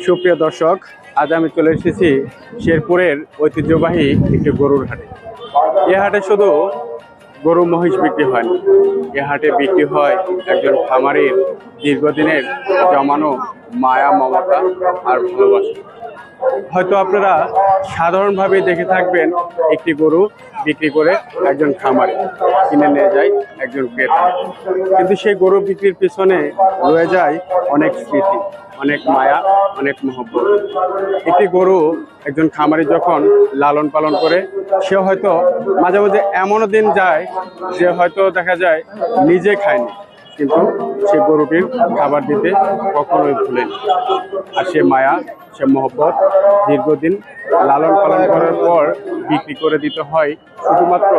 সুপ্রিয় দর্শক, আজ আমি চলে এসেছি শেরপুরের ঐতিহ্যবাহী একটি গরুর হাটে। এ হাটে শুধু গরু মহিষ বিক্রি হয় না, এ হাটে বিক্রি হয় একজন খামারির দীর্ঘদিনের জমানো মায়া, মমতা আর ভালোবাসা। হয়তো আপনারা সাধারণভাবে দেখে থাকবেন একটি গরু বিক্রি করে একজন খামারি কিনে নিয়ে যায় একজন ক্রেতা, কিন্তু সেই গরু বিক্রির পিছনে রয়ে যায় অনেক স্মৃতি, অনেক মায়া, অনেক মহব্বত। একটি গরু একজন খামারি যখন লালন পালন করে, সে হয়তো মাঝে মাঝে এমনও দিন যায় যে হয়তো দেখা যায় নিজে খায়নি, কিন্তু সে গরুটির খাবার দিতে কখনোই ভুলেনি। আর সে মায়া, সে মহব্বত দীর্ঘদিন লালন পালন করার পর বিক্রি করে দিতে হয় শুধুমাত্র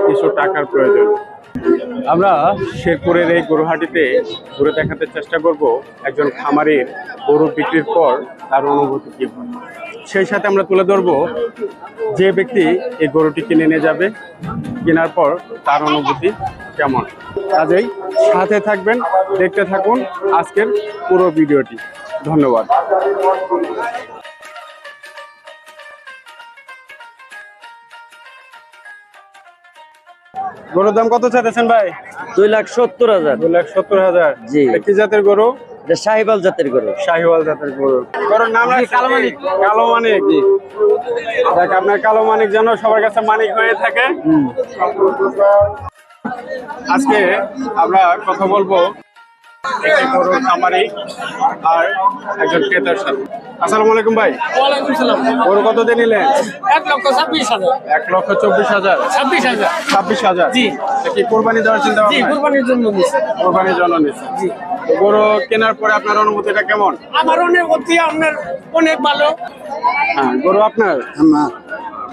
কিছু টাকার প্রয়োজন। আমরা শেরপুরের এই গরুহাটিতে ঘুরে দেখাতে চেষ্টা করব একজন খামারের গরু বিক্রির পর তার অনুভূতি কী হয়। সেই সাথে আমরা তুলে ধরবো যে ব্যক্তি এই গরুটি কিনে নিয়ে যাবে, কেনার পর তার অনুভূতি কেমন। কাজেই সাথে থাকবেন, দেখতে থাকুন আজকের পুরো ভিডিওটি। ধন্যবাদ। গরুর দাম কত চাইতেছেন ভাই? 2,70,000। 2,70,000। জি। কি জাতের গরু? শাহিওয়াল জাতের গরু। শাহিওয়াল জাতের গরু। গরুর নাম কালো মানিক। কালো মানিক। দেখ, আপনার কালো মানিক যেন সবার কাছে মানিক হয়ে থাকে। আজকে আমরা কথা বলবো একটি গরুর খামারি আর একজন ক্রেতার সাথে। আসসালামু আলাইকুম ভাই। ওয়ালাইকুম সালাম। গরু কত দিয়ে নিলেন? 1,26,000। 1,24,000। 26,000। 26,000। জি। কি কোরবানি দেওয়ার চিন্তা জি, ভাবনা? কুরবানির জন্য নিছি। কোরবানির জন্য নিচ্ছে। জি। গরু কেনার পরে আপনার অনুভূতিটা কেমন? আমার অনেক ভালো। হ্যাঁ, গরু আপনার?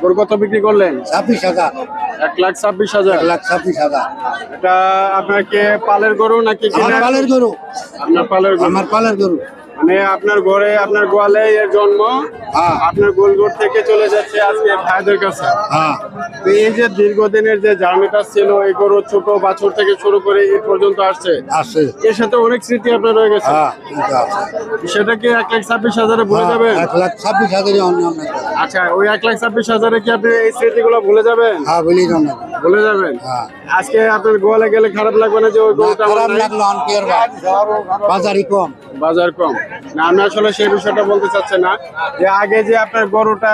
গরু কত বিক্রি করলেন? 26,000। 1,26,000। 1,26,000। এটা আপনার কে পালের গরু নাকি আমার কিনা? পালের গরু। আপনার পালের গরু। আমার পালের গরু। মানে আপনার ঘরে, আপনার গোয়ালে এর জন্ম, হ্যাঁ। আপনার গোলঘর থেকে চলে যাচ্ছে আজকে ভাইদের কাছে। হ্যাঁ। তো এই যে দীর্ঘদিনের যে জার্নিটা ছিল, এই গরু ছোট বাছুর থেকে শুরু করে এই পর্যন্ত আসছে, আছে। এর সাথে অনেক স্মৃতি আপনার রয়ে গেছে। হ্যাঁ, ঠিক আছে। সেটা কি 1,26,000 ভুলে যাবেন? 1,26,000 অন্য অন্য। আচ্ছা, ওই 1,26,000 কি আপনি এই স্মৃতিগুলো ভুলে যাবেন? হ্যাঁ, বলি না। ভুলে যাবেন। হ্যাঁ। আজকে আপনার গোয়ালে গেলে খারাপ লাগবে না যে ওই গরুটা আমার খারাপ নাই? লাগলো অনকের বাজারই কম। বাজার কম না, আমি আসলে সেই বিষয়টা বলতে চাচ্ছি না, যে আগে যে আপনার গরুটা